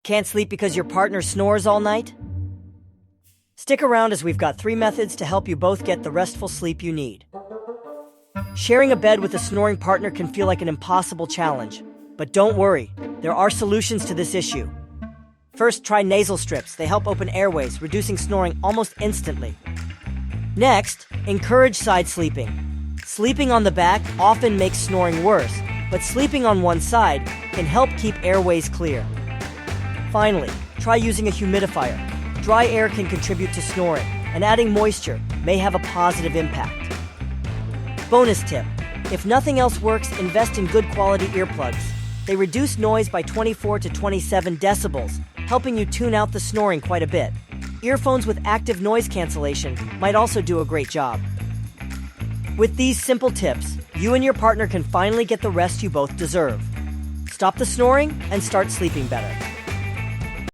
Can't sleep because your partner snores all night? Stick around as we've got 3 methods to help you both get the restful sleep you need. Sharing a bed with a snoring partner can feel like an impossible challenge, but don't worry, there are solutions to this issue. First, try nasal strips. They help open airways, reducing snoring almost instantly. Next, encourage side sleeping. Sleeping on the back often makes snoring worse, but sleeping on one side can help keep airways clear. Finally, try using a humidifier. Dry air can contribute to snoring, and adding moisture may have a positive impact. Bonus tip: if nothing else works, invest in good quality earplugs. They reduce noise by 24 to 27 decibels, helping you tune out the snoring quite a bit. Earphones with active noise cancellation might also do a great job. With these simple tips, you and your partner can finally get the rest you both deserve. Stop the snoring and start sleeping better.